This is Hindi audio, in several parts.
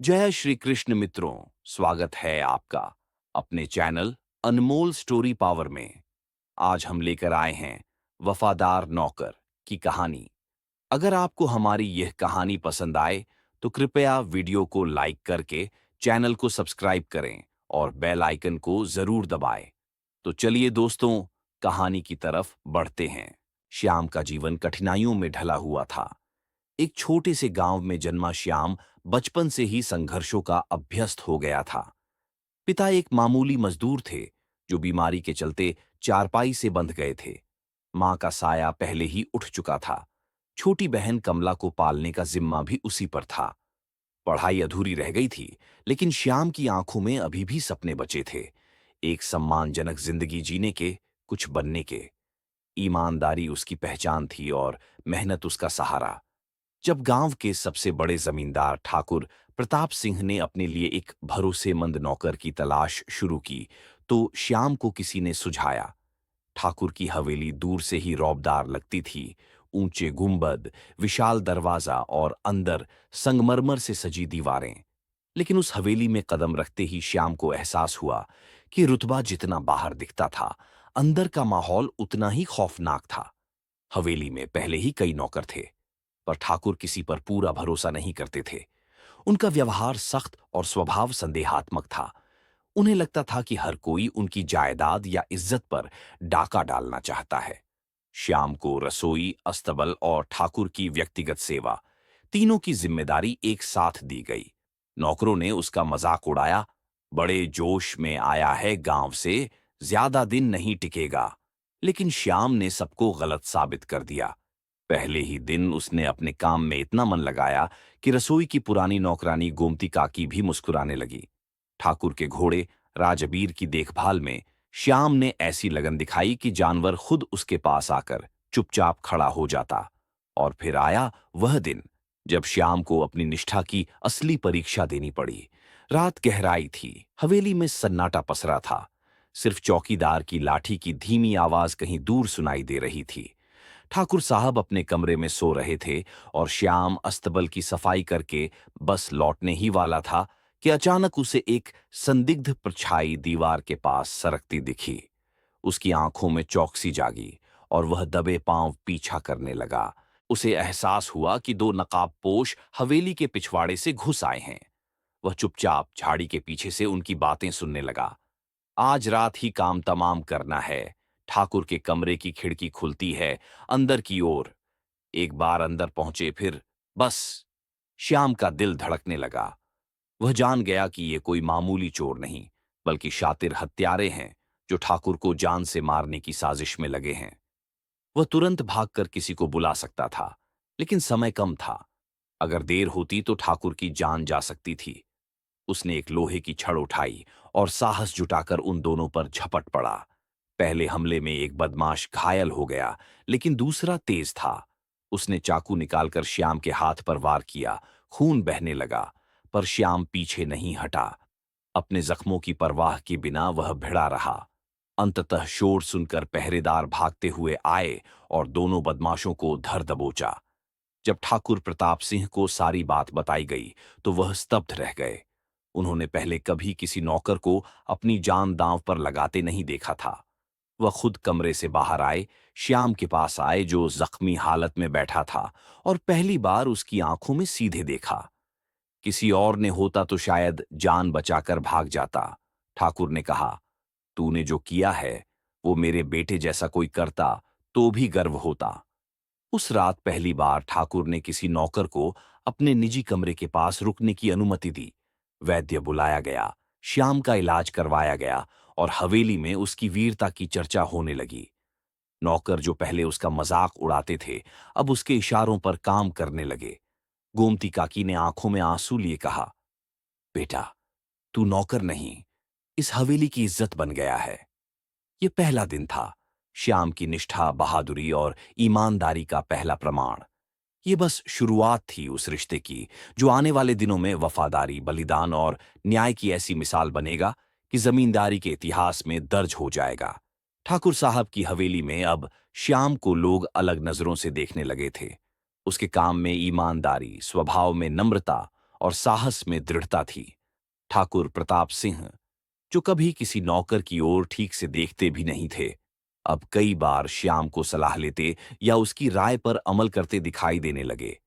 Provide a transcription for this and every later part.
जय श्री कृष्ण मित्रों। स्वागत है आपका अपने चैनल अनमोल स्टोरी पावर में। आज हम लेकर आए हैं वफादार नौकर की कहानी। अगर आपको हमारी यह कहानी पसंद आए तो कृपया वीडियो को लाइक करके चैनल को सब्सक्राइब करें और बेल आइकन को जरूर दबाएं। तो चलिए दोस्तों, कहानी की तरफ बढ़ते हैं। श्याम का जीवन कठिनाइयों में ढला हुआ था। एक छोटे से गांव में जन्मा श्याम बचपन से ही संघर्षों का अभ्यस्त हो गया था। पिता एक मामूली मजदूर थे जो बीमारी के चलते चारपाई से बंध गए थे। मां का साया पहले ही उठ चुका था। छोटी बहन कमला को पालने का जिम्मा भी उसी पर था। पढ़ाई अधूरी रह गई थी, लेकिन श्याम की आंखों में अभी भी सपने बचे थे। एक सम्मानजनक जिंदगी जीने के, कुछ बनने के। ईमानदारी उसकी पहचान थी और मेहनत उसका सहारा। जब गांव के सबसे बड़े जमींदार ठाकुर प्रताप सिंह ने अपने लिए एक भरोसेमंद नौकर की तलाश शुरू की, तो श्याम को किसी ने सुझाया। ठाकुर की हवेली दूर से ही रौबदार लगती थी। ऊंचे गुंबद, विशाल दरवाजा और अंदर संगमरमर से सजी दीवारें। लेकिन उस हवेली में कदम रखते ही श्याम को एहसास हुआ कि रुतबा जितना बाहर दिखता था, अंदर का माहौल उतना ही खौफनाक था। हवेली में पहले ही कई नौकर थे, पर ठाकुर किसी पर पूरा भरोसा नहीं करते थे। उनका व्यवहार सख्त और स्वभाव संदेहात्मक था। उन्हें लगता था कि हर कोई उनकी जायदाद या इज्जत पर डाका डालना चाहता है। श्याम को रसोई, अस्तबल और ठाकुर की व्यक्तिगत सेवा, तीनों की जिम्मेदारी एक साथ दी गई। नौकरों ने उसका मजाक उड़ाया। बड़े जोश में आया है गांव से, ज्यादा दिन नहीं टिकेगा। लेकिन श्याम ने सबको गलत साबित कर दिया। पहले ही दिन उसने अपने काम में इतना मन लगाया कि रसोई की पुरानी नौकरानी गोमती काकी भी मुस्कुराने लगी। ठाकुर के घोड़े राजबीर की देखभाल में श्याम ने ऐसी लगन दिखाई कि जानवर खुद उसके पास आकर चुपचाप खड़ा हो जाता। और फिर आया वह दिन जब श्याम को अपनी निष्ठा की असली परीक्षा देनी पड़ी। रात गहराई थी, हवेली में सन्नाटा पसरा था। सिर्फ चौकीदार की लाठी की धीमी आवाज कहीं दूर सुनाई दे रही थी। ठाकुर साहब अपने कमरे में सो रहे थे और श्याम अस्तबल की सफाई करके बस लौटने ही वाला था कि अचानक उसे एक संदिग्ध परछाई दीवार के पास सरकती दिखी। उसकी आंखों में चौकसी जागी और वह दबे पांव पीछा करने लगा। उसे एहसास हुआ कि दो नकाबपोश हवेली के पिछवाड़े से घुस आए हैं। वह चुपचाप झाड़ी के पीछे से उनकी बातें सुनने लगा। आज रात ही काम तमाम करना है। ठाकुर के कमरे की खिड़की खुलती है अंदर की ओर। एक बार अंदर पहुंचे फिर बस। श्याम का दिल धड़कने लगा। वह जान गया कि ये कोई मामूली चोर नहीं, बल्कि शातिर हत्यारे हैं जो ठाकुर को जान से मारने की साजिश में लगे हैं। वह तुरंत भागकर किसी को बुला सकता था, लेकिन समय कम था। अगर देर होती तो ठाकुर की जान जा सकती थी। उसने एक लोहे की छड़ उठाई और साहस जुटाकर उन दोनों पर झपट पड़ा। पहले हमले में एक बदमाश घायल हो गया, लेकिन दूसरा तेज था। उसने चाकू निकालकर श्याम के हाथ पर वार किया। खून बहने लगा, पर श्याम पीछे नहीं हटा। अपने जख्मों की परवाह के बिना वह भिड़ा रहा। अंततः शोर सुनकर पहरेदार भागते हुए आए और दोनों बदमाशों को धर दबोचा। जब ठाकुर प्रताप सिंह को सारी बात बताई गई तो वह स्तब्ध रह गए। उन्होंने पहले कभी किसी नौकर को अपनी जान दांव पर लगाते नहीं देखा था। वह खुद कमरे से बाहर आए, श्याम के पास आए जो जख्मी हालत में बैठा था, और पहली बार उसकी आंखों में सीधे देखा। किसी और ने होता तो शायद जान बचाकर भाग जाता। ठाकुर ने कहा, तूने जो किया है वो मेरे बेटे जैसा कोई करता तो भी गर्व होता। उस रात पहली बार ठाकुर ने किसी नौकर को अपने निजी कमरे के पास रुकने की अनुमति दी। वैद्य बुलाया गया, श्याम का इलाज करवाया गया और हवेली में उसकी वीरता की चर्चा होने लगी। नौकर जो पहले उसका मजाक उड़ाते थे, अब उसके इशारों पर काम करने लगे। गोमती काकी ने आंखों में आंसू लिए कहा, बेटा, तू नौकर नहीं, इस हवेली की इज्जत बन गया है। ये पहला दिन था, श्याम की निष्ठा, बहादुरी और ईमानदारी का पहला प्रमाण। ये बस शुरुआत थी उस रिश्ते की जो आने वाले दिनों में वफादारी, बलिदान और न्याय की ऐसी मिसाल बनेगा कि जमींदारी के इतिहास में दर्ज हो जाएगा। ठाकुर साहब की हवेली में अब श्याम को लोग अलग नजरों से देखने लगे थे। उसके काम में ईमानदारी, स्वभाव में नम्रता और साहस में दृढ़ता थी। ठाकुर प्रताप सिंह, जो कभी किसी नौकर की ओर ठीक से देखते भी नहीं थे, अब कई बार श्याम को सलाह लेते या उसकी राय पर अमल करते दिखाई देने लगे।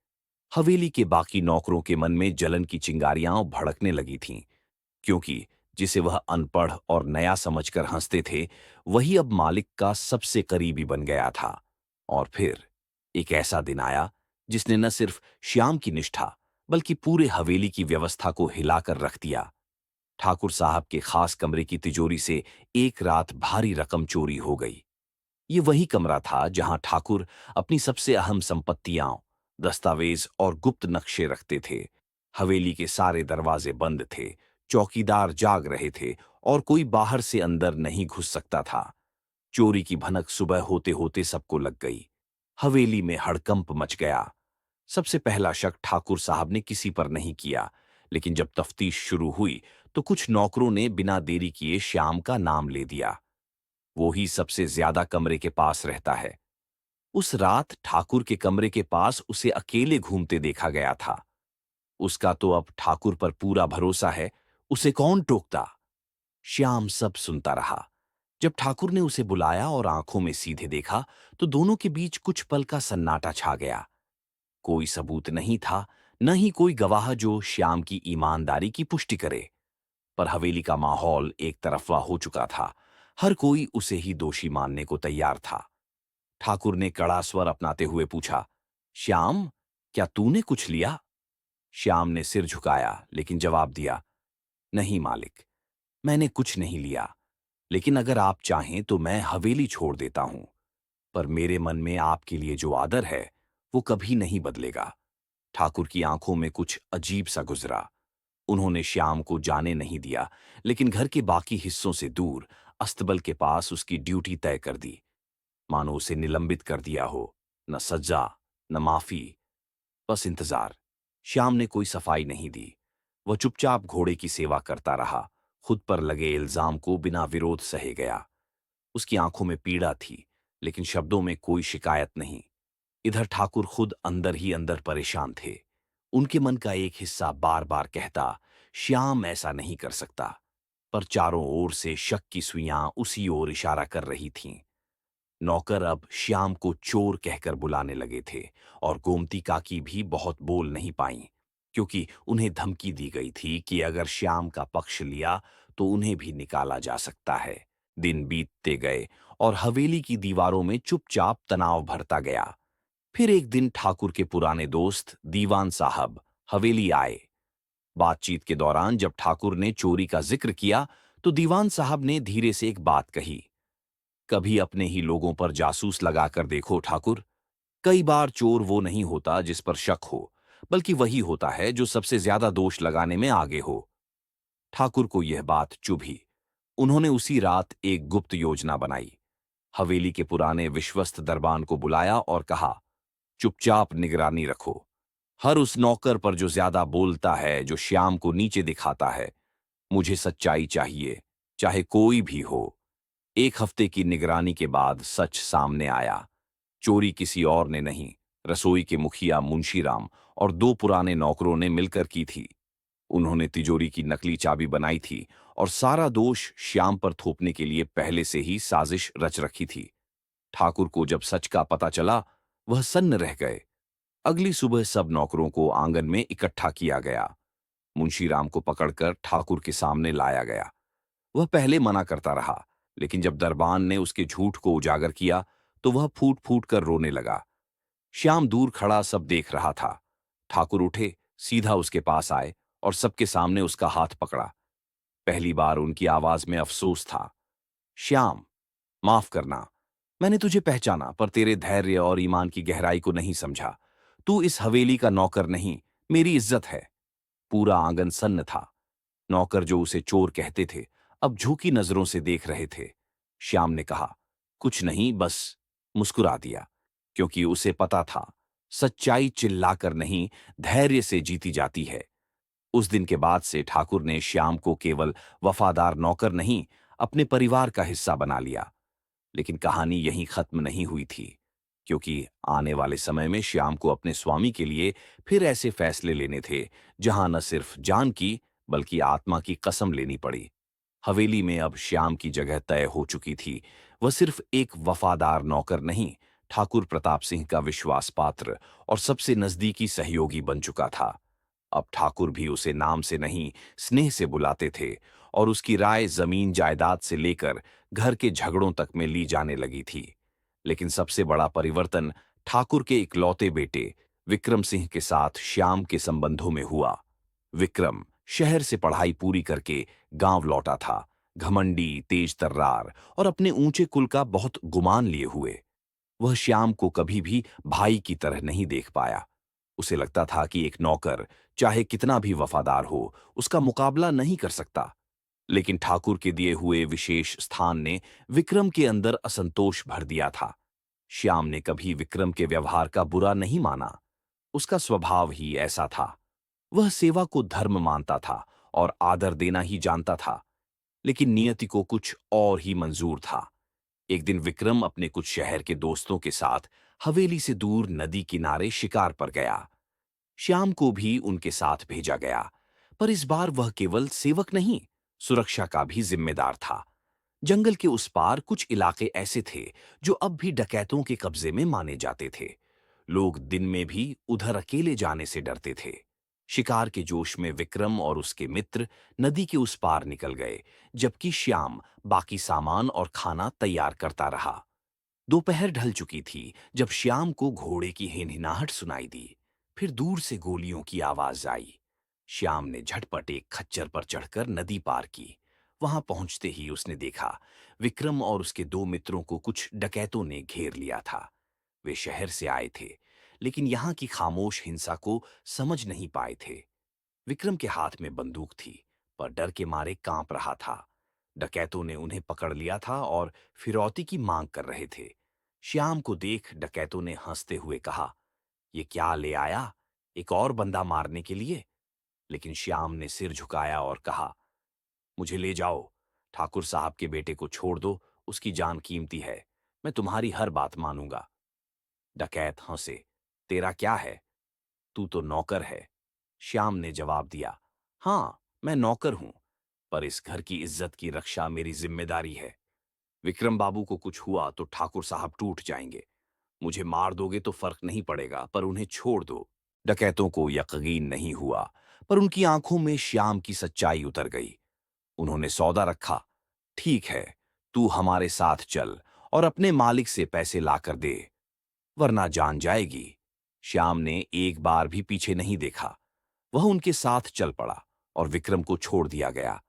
हवेली के बाकी नौकरों के मन में जलन की चिंगारियां भड़कने लगी थीं, क्योंकि जिसे वह अनपढ़ और नया समझकर हंसते थे, वही अब मालिक का सबसे करीबी बन गया था। और फिर एक ऐसा दिन आया जिसने न सिर्फ श्याम की निष्ठा बल्कि पूरे हवेली की व्यवस्था को हिलाकर रख दिया। ठाकुर साहब के खास कमरे की तिजोरी से एक रात भारी रकम चोरी हो गई। ये वही कमरा था जहां ठाकुर अपनी सबसे अहम संपत्तियां, दस्तावेज और गुप्त नक्शे रखते थे। हवेली के सारे दरवाजे बंद थे, चौकीदार जाग रहे थे और कोई बाहर से अंदर नहीं घुस सकता था। चोरी की भनक सुबह होते होते सबको लग गई। हवेली में हड़कंप मच गया। सबसे पहला शक ठाकुर साहब ने किसी पर नहीं किया, लेकिन जब तफ्तीश शुरू हुई तो कुछ नौकरों ने बिना देरी किए श्याम का नाम ले दिया। वो ही सबसे ज्यादा कमरे के पास रहता है। उस रात ठाकुर के कमरे के पास उसे अकेले घूमते देखा गया था। उसका तो अब ठाकुर पर पूरा भरोसा है, उसे कौन टोकता? श्याम सब सुनता रहा। जब ठाकुर ने उसे बुलाया और आंखों में सीधे देखा, तो दोनों के बीच कुछ पल का सन्नाटा छा गया। कोई सबूत नहीं था, न ही कोई गवाह जो श्याम की ईमानदारी की पुष्टि करे। पर हवेली का माहौल एक तरफा हो चुका था। हर कोई उसे ही दोषी मानने को तैयार था। ठाकुर ने कड़ा स्वर अपनाते हुए पूछा, श्याम, क्या तूने कुछ लिया? श्याम ने सिर झुकाया, लेकिन जवाब दिया, नहीं मालिक, मैंने कुछ नहीं लिया। लेकिन अगर आप चाहें तो मैं हवेली छोड़ देता हूं। पर मेरे मन में आपके लिए जो आदर है, वो कभी नहीं बदलेगा। ठाकुर की आंखों में कुछ अजीब सा गुजरा। उन्होंने श्याम को जाने नहीं दिया, लेकिन घर के बाकी हिस्सों से दूर अस्तबल के पास उसकी ड्यूटी तय कर दी, मानो उसे निलंबित कर दिया हो। न सजा, न माफी, बस इंतजार। श्याम ने कोई सफाई नहीं दी। वह चुपचाप घोड़े की सेवा करता रहा, खुद पर लगे इल्जाम को बिना विरोध सहे गया। उसकी आंखों में पीड़ा थी, लेकिन शब्दों में कोई शिकायत नहीं। इधर ठाकुर खुद अंदर ही अंदर परेशान थे। उनके मन का एक हिस्सा बार बार कहता, श्याम ऐसा नहीं कर सकता, पर चारों ओर से शक की सुइयां उसी ओर इशारा कर रही थीं। नौकर अब श्याम को चोर कहकर बुलाने लगे थे, और गोमती काकी भी बहुत बोल नहीं पाईं, क्योंकि उन्हें धमकी दी गई थी कि अगर श्याम का पक्ष लिया तो उन्हें भी निकाला जा सकता है। दिन बीतते गए और हवेली की दीवारों में चुपचाप तनाव भरता गया। फिर एक दिन ठाकुर के पुराने दोस्त दीवान साहब हवेली आए। बातचीत के दौरान जब ठाकुर ने चोरी का जिक्र किया, तो दीवान साहब ने धीरे से एक बात कही, कभी अपने ही लोगों पर जासूस लगाकर देखो ठाकुर। कई बार चोर वो नहीं होता जिस पर शक हो, बल्कि वही होता है जो सबसे ज्यादा दोष लगाने में आगे हो। ठाकुर को यह बात चुभी। उन्होंने उसी रात एक गुप्त योजना बनाई। हवेली के पुराने विश्वस्त दरबान को बुलाया और कहा, चुपचाप निगरानी रखो। हर उस नौकर पर जो ज्यादा बोलता है, जो श्याम को नीचे दिखाता है, मुझे सच्चाई चाहिए, चाहे कोई भी हो। एक हफ्ते की निगरानी के बाद सच सामने आया। चोरी किसी और ने नहीं, रसोई के मुखिया मुंशीराम और दो पुराने नौकरों ने मिलकर की थी। उन्होंने तिजोरी की नकली चाबी बनाई थी और सारा दोष श्याम पर थोपने के लिए पहले से ही साजिश रच रखी थी। ठाकुर को जब सच का पता चला, वह सन्न रह गए। अगली सुबह सब नौकरों को आंगन में इकट्ठा किया गया। मुंशीराम को पकड़कर ठाकुर के सामने लाया गया। वह पहले मना करता रहा, लेकिन जब दरबान ने उसके झूठ को उजागर किया, तो वह फूट फूट कर रोने लगा। श्याम दूर खड़ा सब देख रहा था। ठाकुर उठे, सीधा उसके पास आए और सबके सामने उसका हाथ पकड़ा। पहली बार उनकी आवाज में अफसोस था। श्याम, माफ करना, मैंने तुझे पहचाना पर तेरे धैर्य और ईमान की गहराई को नहीं समझा। तू इस हवेली का नौकर नहीं, मेरी इज्जत है। पूरा आंगन सन्न था। नौकर जो उसे चोर कहते थे, अब झूठी नजरों से देख रहे थे। श्याम ने कहा, कुछ नहीं, बस मुस्कुरा दिया, क्योंकि उसे पता था सच्चाई चिल्लाकर नहीं, धैर्य से जीती जाती है। उस दिन के बाद से ठाकुर ने श्याम को केवल वफादार नौकर नहीं, अपने परिवार का हिस्सा बना लिया। लेकिन कहानी यहीं खत्म नहीं हुई थी, क्योंकि आने वाले समय में श्याम को अपने स्वामी के लिए फिर ऐसे फैसले लेने थे जहां न सिर्फ जान की बल्कि आत्मा की कसम लेनी पड़ी। हवेली में अब श्याम की जगह तय हो चुकी थी। वह सिर्फ एक वफादार नौकर नहीं, ठाकुर प्रताप सिंह का विश्वास पात्र और सबसे नजदीकी सहयोगी बन चुका था। अब ठाकुर भी उसे नाम से नहीं, स्नेह से बुलाते थे और उसकी राय जमीन जायदाद से लेकर घर के झगड़ों तक में ली जाने लगी थी। लेकिन सबसे बड़ा परिवर्तन ठाकुर के इकलौते बेटे विक्रम सिंह के साथ श्याम के संबंधों में हुआ। विक्रम शहर से पढ़ाई पूरी करके गांव लौटा था, घमंडी, तेज तर्रार और अपने ऊंचे कुल का बहुत गुमान लिए हुए। वह श्याम को कभी भी भाई की तरह नहीं देख पाया। उसे लगता था कि एक नौकर चाहे कितना भी वफादार हो, उसका मुकाबला नहीं कर सकता। लेकिन ठाकुर के दिए हुए विशेष स्थान ने विक्रम के अंदर असंतोष भर दिया था। श्याम ने कभी विक्रम के व्यवहार का बुरा नहीं माना। उसका स्वभाव ही ऐसा था। वह सेवा को धर्म मानता था और आदर देना ही जानता था। लेकिन नियति को कुछ और ही मंजूर था। एक दिन विक्रम अपने कुछ शहर के दोस्तों के साथ हवेली से दूर नदी किनारे शिकार पर गया। श्याम को भी उनके साथ भेजा गया, पर इस बार वह केवल सेवक नहीं, सुरक्षा का भी जिम्मेदार था। जंगल के उस पार कुछ इलाके ऐसे थे जो अब भी डकैतों के कब्जे में माने जाते थे। लोग दिन में भी उधर अकेले जाने से डरते थे। शिकार के जोश में विक्रम और उसके मित्र नदी के उस पार निकल गए, जबकि श्याम बाकी सामान और खाना तैयार करता रहा। दोपहर ढल चुकी थी जब श्याम को घोड़े की हिनहिनाहट सुनाई दी। फिर दूर से गोलियों की आवाज आई। श्याम ने झटपट एक खच्चर पर चढ़कर नदी पार की। वहां पहुंचते ही उसने देखा विक्रम और उसके दो मित्रों को कुछ डकैतों ने घेर लिया था। वे शहर से आए थे, लेकिन यहां की खामोश हिंसा को समझ नहीं पाए थे। विक्रम के हाथ में बंदूक थी, पर डर के मारे कांप रहा था। डकैतों ने उन्हें पकड़ लिया था और फिरौती की मांग कर रहे थे। श्याम को देख डकैतों ने हंसते हुए कहा, "ये क्या ले आया? एक और बंदा मारने के लिए?" लेकिन श्याम ने सिर झुकाया और कहा, "मुझे ले जाओ। ठाकुर साहब के बेटे को छोड़ दो, उसकी जान कीमती है। मैं तुम्हारी हर बात मानूंगा।" डकैत हंसे। "तेरा क्या है? तू तो नौकर है।" श्याम ने जवाब दिया, "हाँ, मैं नौकर हूं, पर इस घर की इज्जत की रक्षा मेरी जिम्मेदारी है। विक्रम बाबू को कुछ हुआ तो ठाकुर साहब टूट जाएंगे। मुझे मार दोगे तो फर्क नहीं पड़ेगा, पर उन्हें छोड़ दो।" डकैतों को यकीन नहीं हुआ, पर उनकी आंखों में श्याम की सच्चाई उतर गई। उन्होंने सौदा रखा। "ठीक है, तू हमारे साथ चल और अपने मालिक से पैसे लाकर दे, वरना जान जाएगी।" श्याम ने एक बार भी पीछे नहीं देखा। वह उनके साथ चल पड़ा और विक्रम को छोड़ दिया गया।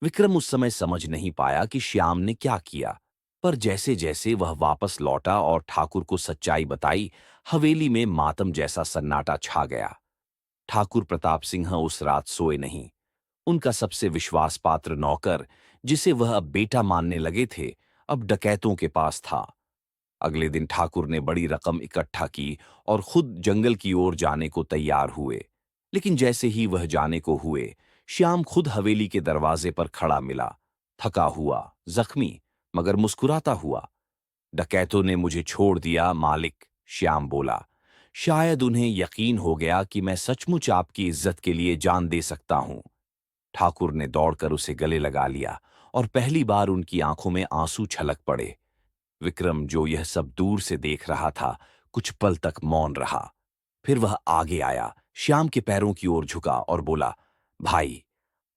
विक्रम उस समय समझ नहीं पाया कि श्याम ने क्या किया, पर जैसे जैसे वह वापस लौटा और ठाकुर को सच्चाई बताई, हवेली में मातम जैसा सन्नाटा छा गया। ठाकुर प्रताप सिंह उस रात सोए नहीं। उनका सबसे विश्वास पात्र नौकर, जिसे वह अब बेटा मानने लगे थे, अब डकैतों के पास था। अगले दिन ठाकुर ने बड़ी रकम इकट्ठा की और खुद जंगल की ओर जाने को तैयार हुए। लेकिन जैसे ही वह जाने को हुए, श्याम खुद हवेली के दरवाजे पर खड़ा मिला, थका हुआ, जख्मी, मगर मुस्कुराता हुआ। "डकैतों ने मुझे छोड़ दिया मालिक," श्याम बोला। "शायद उन्हें यकीन हो गया कि मैं सचमुच आपकी इज्जत के लिए जान दे सकता हूं।" ठाकुर ने दौड़कर उसे गले लगा लिया और पहली बार उनकी आंखों में आंसू छलक पड़े। विक्रम, जो यह सब दूर से देख रहा था, कुछ पल तक मौन रहा। फिर वह आगे आया, श्याम के पैरों की ओर झुका और बोला, "भाई,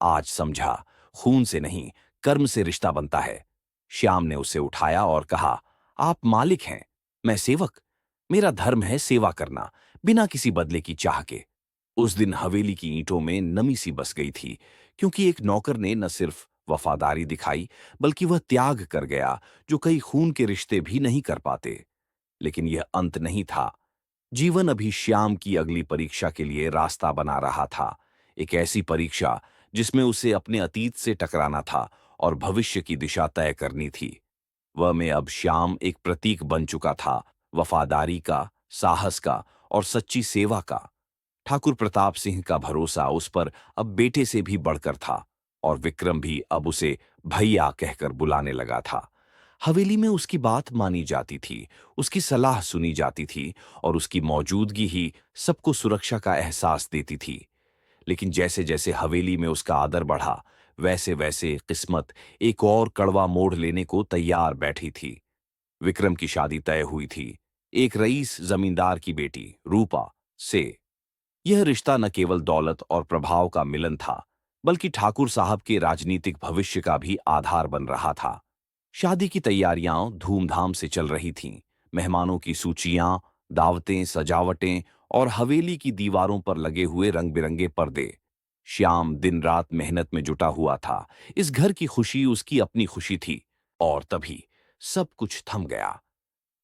आज समझा, खून से नहीं, कर्म से रिश्ता बनता है।" श्याम ने उसे उठाया और कहा, "आप मालिक हैं, मैं सेवक। मेरा धर्म है सेवा करना, बिना किसी बदले की चाह के।" उस दिन हवेली की ईंटों में नमी सी बस गई थी, क्योंकि एक नौकर ने न सिर्फ वफादारी दिखाई, बल्कि वह त्याग कर गया जो कई खून के रिश्ते भी नहीं कर पाते। लेकिन यह अंत नहीं था। जीवन अभी श्याम की अगली परीक्षा के लिए रास्ता बना रहा था। एक ऐसी परीक्षा जिसमें उसे अपने अतीत से टकराना था और भविष्य की दिशा तय करनी थी। वह में अब श्याम एक प्रतीक बन चुका था, वफादारी का, साहस का और सच्ची सेवा का। ठाकुर प्रताप सिंह का भरोसा उस पर अब बेटे से भी बढ़कर था और विक्रम भी अब उसे भैया कहकर बुलाने लगा था। हवेली में उसकी बात मानी जाती थी, उसकी सलाह सुनी जाती थी और उसकी मौजूदगी ही सबको सुरक्षा का एहसास देती थी। लेकिन जैसे-जैसे हवेली में उसका आदर बढ़ा, वैसे-वैसे किस्मत एक और कड़वा मोड़ लेने को तैयार बैठी थी। विक्रम की शादी तय हुई थी, एक रईस जमींदार की बेटी रूपा से। यह रिश्ता न केवल दौलत और प्रभाव का मिलन था, बल्कि ठाकुर साहब के राजनीतिक भविष्य का भी आधार बन रहा था। शादी की तैयारियां धूमधाम से चल रही थीं। मेहमानों की सूचियां, दावतें, सजावटें और हवेली की दीवारों पर लगे हुए रंग-बिरंगे पर्दे। श्याम दिन रात मेहनत में जुटा हुआ था। इस घर की खुशी उसकी अपनी खुशी थी। और तभी सब कुछ थम गया।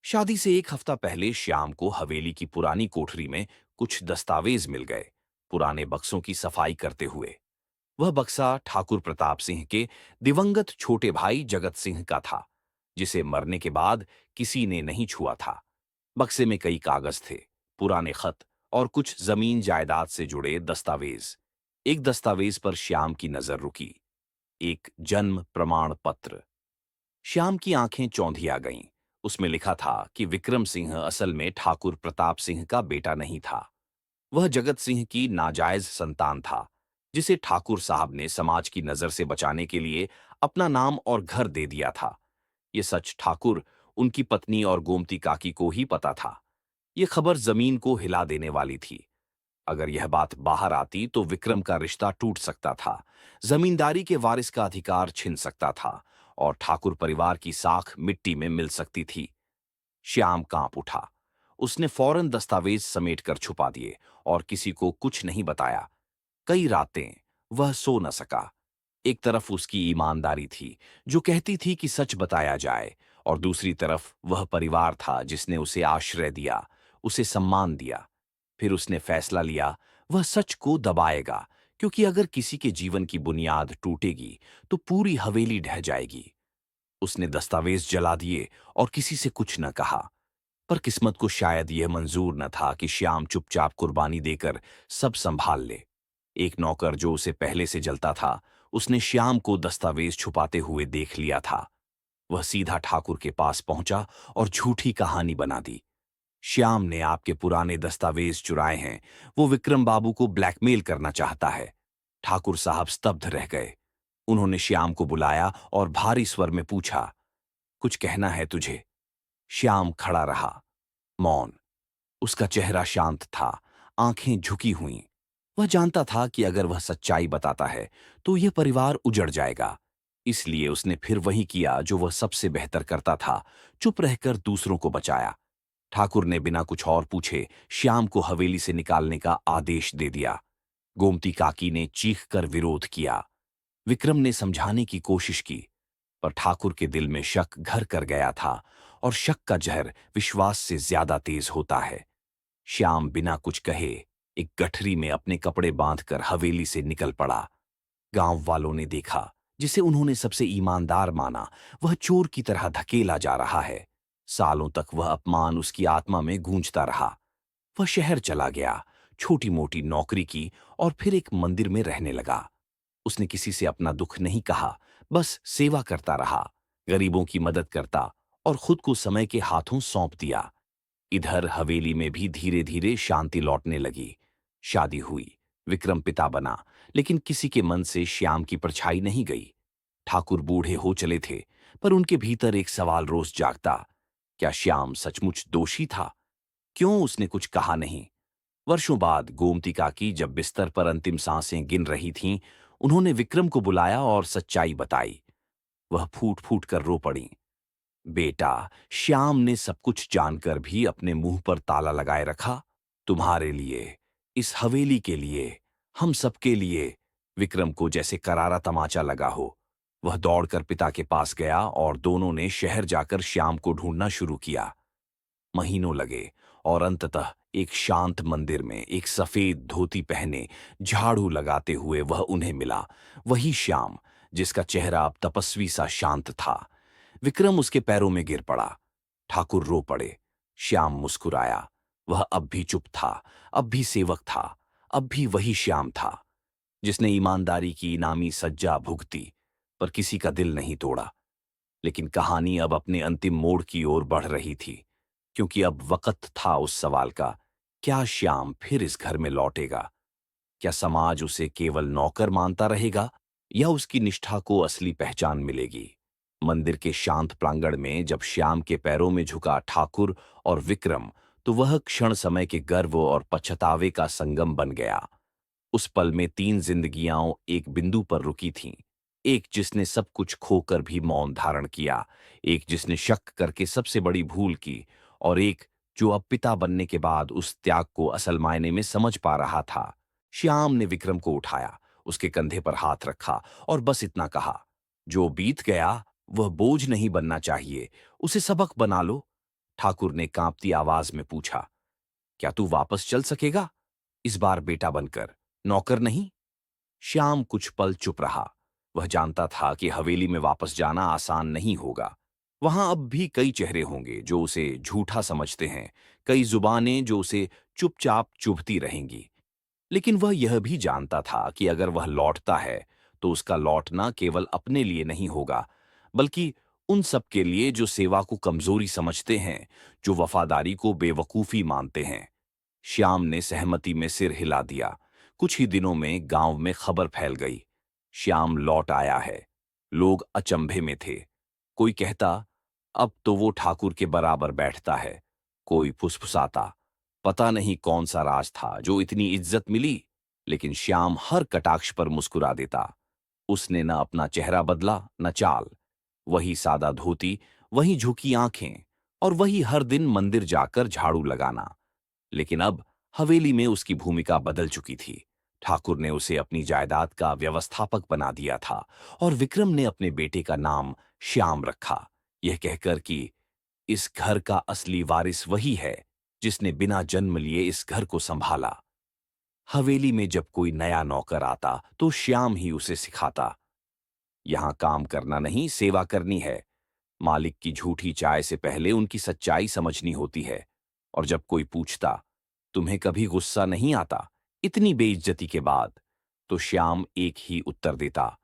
शादी से एक हफ्ता पहले श्याम को हवेली की पुरानी कोठरी में कुछ दस्तावेज मिल गए, पुराने बक्सों की सफाई करते हुए। वह बक्सा ठाकुर प्रताप सिंह के दिवंगत छोटे भाई जगत सिंह का था, जिसे मरने के बाद किसी ने नहीं छुआ था। बक्से में कई कागज थे, पुराने खत और कुछ जमीन जायदाद से जुड़े दस्तावेज। एक दस्तावेज पर श्याम की नजर रुकी, एक जन्म प्रमाण पत्र। श्याम की आंखें चौंधिया गईं। उसमें लिखा था कि विक्रम सिंह असल में ठाकुर प्रताप सिंह का बेटा नहीं था। वह जगत सिंह की नाजायज संतान था, जिसे ठाकुर साहब ने समाज की नजर से बचाने के लिए अपना नाम और घर दे दिया था। ये सच ठाकुर, उनकी पत्नी और गोमती काकी को ही पता था। ये खबर जमीन को हिला देने वाली थी। अगर यह बात बाहर आती तो विक्रम का रिश्ता टूट सकता था, जमींदारी के वारिस का अधिकार छिन सकता था और ठाकुर परिवार की साख मिट्टी में मिल सकती थी। श्याम कांप उठा। उसने फौरन दस्तावेज समेटकर छुपा दिए और किसी को कुछ नहीं बताया। कई रातें वह सो न सका। एक तरफ उसकी ईमानदारी थी, जो कहती थी कि सच बताया जाए, और दूसरी तरफ वह परिवार था जिसने उसे आश्रय दिया, उसे सम्मान दिया। फिर उसने फैसला लिया, वह सच को दबाएगा, क्योंकि अगर किसी के जीवन की बुनियाद टूटेगी तो पूरी हवेली ढह जाएगी। उसने दस्तावेज जला दिए और किसी से कुछ न कहा। पर किस्मत को शायद यह मंजूर न था कि श्याम चुपचाप कुर्बानी देकर सब संभाल ले। एक नौकर जो उसे पहले से जलता था, उसने श्याम को दस्तावेज छुपाते हुए देख लिया था। वह सीधा ठाकुर के पास पहुंचा और झूठी कहानी बना दी। श्याम ने आपके पुराने दस्तावेज चुराए हैं, वो विक्रम बाबू को ब्लैकमेल करना चाहता है। ठाकुर साहब स्तब्ध रह गए। उन्होंने श्याम को बुलाया और भारी स्वर में पूछा, कुछ कहना है तुझे? श्याम खड़ा रहा, मौन। उसका चेहरा शांत था, आंखें झुकी हुईं। वह जानता था कि अगर वह सच्चाई बताता है तो यह परिवार उजड़ जाएगा। इसलिए उसने फिर वही किया जो वह सबसे बेहतर करता था, चुप रहकर दूसरों को बचाया। ठाकुर ने बिना कुछ और पूछे श्याम को हवेली से निकालने का आदेश दे दिया। गोमती काकी ने चीखकर विरोध किया। विक्रम ने समझाने की कोशिश की, पर ठाकुर के दिल में शक घर कर गया था, और शक का जहर विश्वास से ज्यादा तेज होता है। श्याम बिना कुछ कहे एक गठरी में अपने कपड़े बांधकर हवेली से निकल पड़ा। गांव वालों ने देखा, जिसे उन्होंने सबसे ईमानदार माना, वह चोर की तरह धकेला जा रहा है। सालों तक वह अपमान उसकी आत्मा में गूंजता रहा। वह शहर चला गया, छोटी मोटी नौकरी की और फिर एक मंदिर में रहने लगा। उसने किसी से अपना दुख नहीं कहा, बस सेवा करता रहा, गरीबों की मदद करता और खुद को समय के हाथों सौंप दिया। इधर हवेली में भी धीरे धीरे शांति लौटने लगी। शादी हुई, विक्रम पिता बना, लेकिन किसी के मन से श्याम की परछाई नहीं गई। ठाकुर बूढ़े हो चले थे, पर उनके भीतर एक सवाल रोज जागता, क्या श्याम सचमुच दोषी था? क्यों उसने कुछ कहा नहीं? वर्षों बाद गोमती काकी जब बिस्तर पर अंतिम सांसें गिन रही थीं, उन्होंने विक्रम को बुलाया और सच्चाई बताई। वह फूट फूट कर रो पड़ी। बेटा, श्याम ने सब कुछ जानकर भी अपने मुंह पर ताला लगाए रखा। तुम्हारे लिए, इस हवेली के लिए, हम सबके लिए। विक्रम को जैसे करारा तमाचा लगा हो। वह दौड़कर पिता के पास गया और दोनों ने शहर जाकर श्याम को ढूंढना शुरू किया। महीनों लगे और अंततः एक शांत मंदिर में एक सफेद धोती पहने, झाड़ू लगाते हुए वह उन्हें मिला। वही श्याम, जिसका चेहरा अब तपस्वी सा शांत था। विक्रम उसके पैरों में गिर पड़ा। ठाकुर रो पड़े। श्याम मुस्कुराया। वह अब भी चुप था, अब भी सेवक था, अब भी वही श्याम था, जिसने ईमानदारी की इनामी सज्जा भुगती, पर किसी का दिल नहीं तोड़ा। लेकिन कहानी अब अपने अंतिम मोड़ की ओर बढ़ रही थी, क्योंकि अब वक्त था उस सवाल का, क्या श्याम फिर इस घर में लौटेगा? क्या समाज उसे केवल नौकर मानता रहेगा, या उसकी निष्ठा को असली पहचान मिलेगी? मंदिर के शांत प्रांगण में जब श्याम के पैरों में झुका ठाकुर और विक्रम, तो वह क्षण समय के गर्व और पछतावे का संगम बन गया। उस पल में तीन जिंदगियां एक बिंदु पर रुकी थीं। एक जिसने सब कुछ खोकर भी मौन धारण किया, एक जिसने शक करके सबसे बड़ी भूल की, और एक जो अब पिता बनने के बाद उस त्याग को असल मायने में समझ पा रहा था। श्याम ने विक्रम को उठाया, उसके कंधे पर हाथ रखा और बस इतना कहा, जो बीत गया वह बोझ नहीं बनना चाहिए, उसे सबक बना लो। ठाकुर ने कांपती आवाज में पूछा, क्या तू वापस चल सकेगा, इस बार बेटा बनकर, नौकर नहीं? श्याम कुछ पल चुप रहा। वह जानता था कि हवेली में वापस जाना आसान नहीं होगा। वहां अब भी कई चेहरे होंगे जो उसे झूठा समझते हैं, कई जुबानें जो उसे चुपचाप चुभती रहेंगी। लेकिन वह यह भी जानता था कि अगर वह लौटता है, तो उसका लौटना केवल अपने लिए नहीं होगा, बल्कि उन सब के लिए जो सेवा को कमजोरी समझते हैं, जो वफादारी को बेवकूफी मानते हैं। श्याम ने सहमति में सिर हिला दिया। कुछ ही दिनों में गांव में खबर फैल गई, श्याम लौट आया है। लोग अचंभे में थे। कोई कहता, अब तो वो ठाकुर के बराबर बैठता है। कोई फुसफुसाता, पता नहीं कौन सा राज था जो इतनी इज्जत मिली। लेकिन श्याम हर कटाक्ष पर मुस्कुरा देता। उसने न अपना चेहरा बदला, न चाल। वही सादा धोती, वही झुकी आंखें, और वही हर दिन मंदिर जाकर झाड़ू लगाना। लेकिन अब हवेली में उसकी भूमिका बदल चुकी थी। ठाकुर ने उसे अपनी जायदाद का व्यवस्थापक बना दिया था, और विक्रम ने अपने बेटे का नाम श्याम रखा, यह कहकर कि इस घर का असली वारिस वही है जिसने बिना जन्म लिए इस घर को संभाला। हवेली में जब कोई नया नौकर आता तो श्याम ही उसे सिखाता, यहां काम करना नहीं, सेवा करनी है। मालिक की झूठी चाय से पहले उनकी सच्चाई समझनी होती है। और जब कोई पूछता, तुम्हें कभी गुस्सा नहीं आता इतनी बेइज्जती के बाद, तो श्याम एक ही उत्तर देता,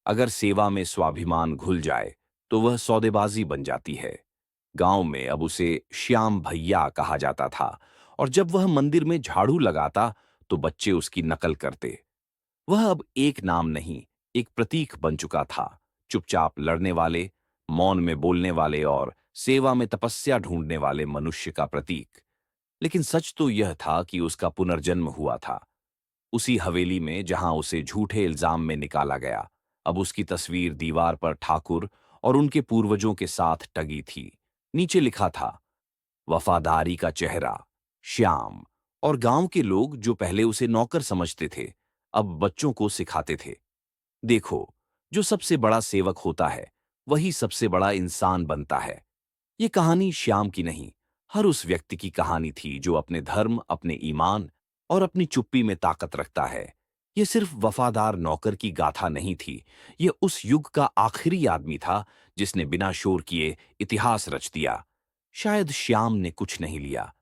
अगर सेवा में स्वाभिमान घुल जाए तो वह सौदेबाजी बन जाती है। गांव में अब उसे श्याम भैया कहा जाता था, और जब वह मंदिर में झाड़ू लगाता तो बच्चे उसकी नकल करते। वह अब एक नाम नहीं, एक प्रतीक बन चुका था। चुपचाप लड़ने वाले, मौन में बोलने वाले और सेवा में तपस्या ढूंढने वाले मनुष्य का प्रतीक। लेकिन सच तो यह था कि उसका पुनर्जन्म हुआ था, उसी हवेली में जहां उसे झूठे इल्जाम में निकाला गया। अब उसकी तस्वीर दीवार पर ठाकुर और उनके पूर्वजों के साथ टंगी थी। नीचे लिखा था, वफादारी का चेहरा श्याम। और गांव के लोग जो पहले उसे नौकर समझते थे, अब बच्चों को सिखाते थे, देखो, जो सबसे बड़ा सेवक होता है वही सबसे बड़ा इंसान बनता है। ये कहानी श्याम की नहीं, हर उस व्यक्ति की कहानी थी जो अपने धर्म, अपने ईमान और अपनी चुप्पी में ताकत रखता है। ये सिर्फ वफादार नौकर की गाथा नहीं थी, ये उस युग का आखिरी आदमी था जिसने बिना शोर किए इतिहास रच दिया। शायद श्याम ने कुछ नहीं लिया,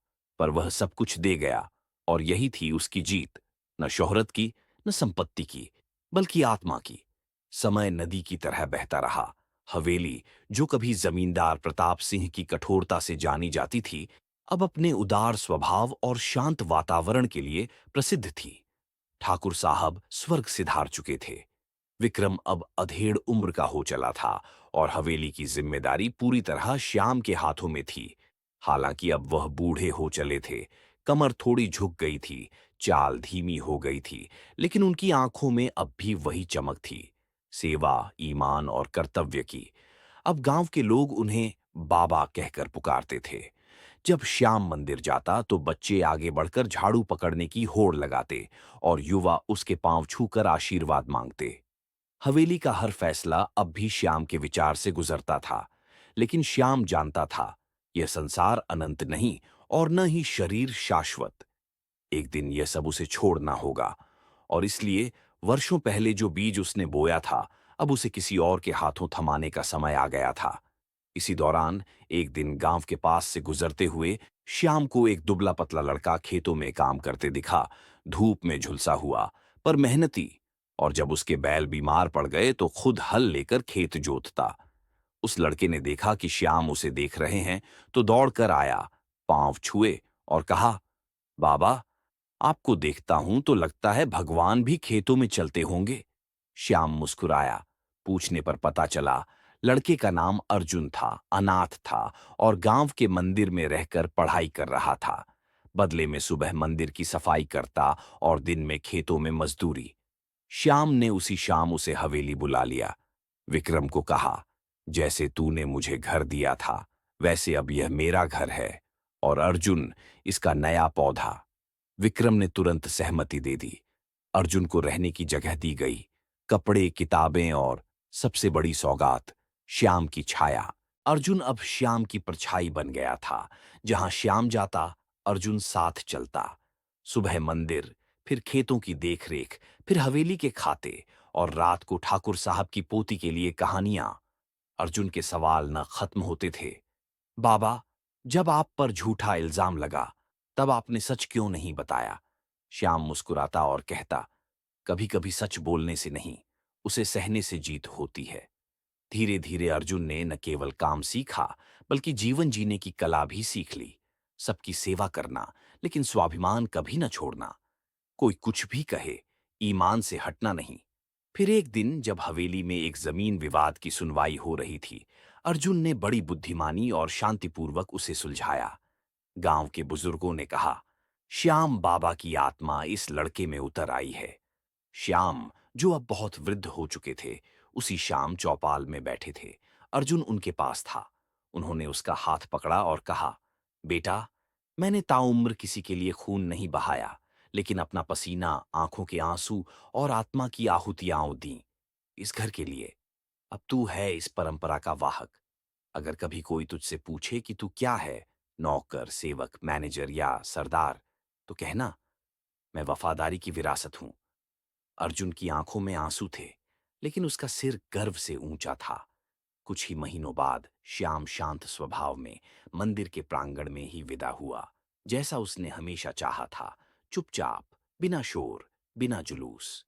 पर वह सब कुछ दे गया, और यही थी उसकी जीत, न शोहरत की, न संपत्ति की, बल्कि आत्मा की। समय नदी की तरह बहता रहा। हवेली, जो कभी जमींदार प्रताप सिंह की कठोरता से जानी जाती थी, अब अपने उदार स्वभाव और शांत वातावरण के लिए प्रसिद्ध थी। ठाकुर साहब स्वर्ग सिधार चुके थे। विक्रम अब अधेड़ उम्र का हो चला था, और हवेली की जिम्मेदारी पूरी तरह श्याम के हाथों में थी। हालांकि अब वह बूढ़े हो चले थे, कमर थोड़ी झुक गई थी, चाल धीमी हो गई थी, लेकिन उनकी आंखों में अब भी वही चमक थी, सेवा, ईमान और कर्तव्य की। अब गांव के लोग उन्हें बाबा कहकर पुकारते थे। जब श्याम मंदिर जाता तो बच्चे आगे बढ़कर झाड़ू पकड़ने की होड़ लगाते, और युवा उसके पांव छूकर आशीर्वाद मांगते। हवेली का हर फैसला अब भी श्याम के विचार से गुजरता था। लेकिन श्याम जानता था, यह संसार अनंत नहीं, और न ही शरीर शाश्वत। एक दिन यह सब उसे छोड़ना होगा, और इसलिए वर्षों पहले जो बीज उसने बोया था, अब उसे किसी और के हाथों थमाने का समय आ गया था। इसी दौरान एक दिन गांव के पास से गुजरते हुए श्याम को एक दुबला पतला लड़का खेतों में काम करते दिखा, धूप में झुलसा हुआ, पर मेहनती। और जब उसके बैल बीमार पड़ गए तो खुद हल लेकर खेत जोतता। उस लड़के ने देखा कि श्याम उसे देख रहे हैं, तो दौड़कर आया, पांव छुए और कहा, बाबा, आपको देखता हूं तो लगता है भगवान भी खेतों में चलते होंगे। श्याम मुस्कुराया। पूछने पर पता चला लड़के का नाम अर्जुन था, अनाथ था और गांव के मंदिर में रहकर पढ़ाई कर रहा था। बदले में सुबह मंदिर की सफाई करता और दिन में खेतों में मजदूरी। श्याम ने उसी शाम उसे हवेली बुला लिया। विक्रम को कहा, जैसे तूने मुझे घर दिया था वैसे अब यह मेरा घर है और अर्जुन इसका नया पौधा। विक्रम ने तुरंत सहमति दे दी। अर्जुन को रहने की जगह दी गई, कपड़े, किताबें और सबसे बड़ी सौगात, श्याम की छाया। अर्जुन अब श्याम की परछाई बन गया था। जहां श्याम जाता, अर्जुन साथ चलता। सुबह मंदिर, फिर खेतों की देखरेख, फिर हवेली के खाते और रात को ठाकुर साहब की पोती के लिए कहानियां। अर्जुन के सवाल न खत्म होते थे। बाबा, जब आप पर झूठा इल्जाम लगा, तब आपने सच क्यों नहीं बताया? श्याम मुस्कुराता और कहता, कभी कभी सच बोलने से नहीं, उसे सहने से जीत होती है। धीरे धीरे अर्जुन ने न केवल काम सीखा, बल्कि जीवन जीने की कला भी सीख ली। सबकी सेवा करना, लेकिन स्वाभिमान कभी न छोड़ना। कोई कुछ भी कहे, ईमान से हटना नहीं। फिर एक दिन जब हवेली में एक जमीन विवाद की सुनवाई हो रही थी, अर्जुन ने बड़ी बुद्धिमानी और शांतिपूर्वक उसे सुलझाया। गांव के बुजुर्गों ने कहा, श्याम बाबा की आत्मा इस लड़के में उतर आई है। श्याम, जो अब बहुत वृद्ध हो चुके थे, उसी शाम चौपाल में बैठे थे। अर्जुन उनके पास था। उन्होंने उसका हाथ पकड़ा और कहा, बेटा, मैंने ताउम्र किसी के लिए खून नहीं बहाया, लेकिन अपना पसीना, आंखों के आंसू और आत्मा की आहुतियां दी इस घर के लिए। अब तू है इस परंपरा का वाहक। अगर कभी कोई तुझसे पूछे कि तू क्या है, नौकर, सेवक, मैनेजर या सरदार, तो कहना, मैं वफादारी की विरासत हूं। अर्जुन की आंखों में आंसू थे, लेकिन उसका सिर गर्व से ऊंचा था। कुछ ही महीनों बाद श्याम शांत स्वभाव में मंदिर के प्रांगण में ही विदा हुआ, जैसा उसने हमेशा चाहा था, चुपचाप, बिना शोर, बिना जुलूस।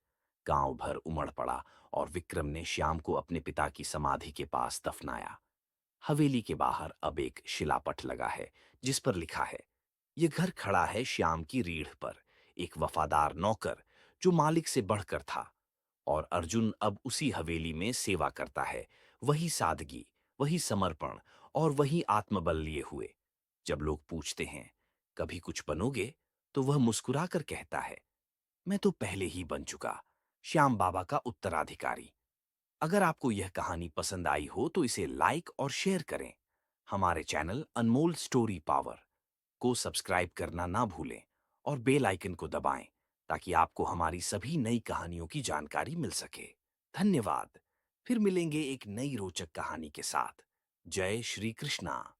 गांव भर उमड़ पड़ा और विक्रम ने श्याम को अपने पिता की समाधि के पास दफनाया। हवेली के बाहर अब एक शिलापट लगा है, जिस पर लिखा है, ये घर खड़ा है श्याम की रीढ़ पर, एक वफादार नौकर जो मालिक से बढ़कर था। और अर्जुन अब उसी हवेली में सेवा करता है, वही सादगी, वही समर्पण और वही आत्मबल लिए हुए। जब लोग पूछते हैं, कभी कुछ बनोगे, तो वह मुस्कुराकर कहता है, मैं तो पहले ही बन चुका, श्याम बाबा का उत्तराधिकारी। अगर आपको यह कहानी पसंद आई हो तो इसे लाइक और शेयर करें। हमारे चैनल अनमोल स्टोरी पावर को सब्सक्राइब करना ना भूलें और बेल आइकन को दबाएं, ताकि आपको हमारी सभी नई कहानियों की जानकारी मिल सके। धन्यवाद। फिर मिलेंगे एक नई रोचक कहानी के साथ। जय श्री कृष्णा।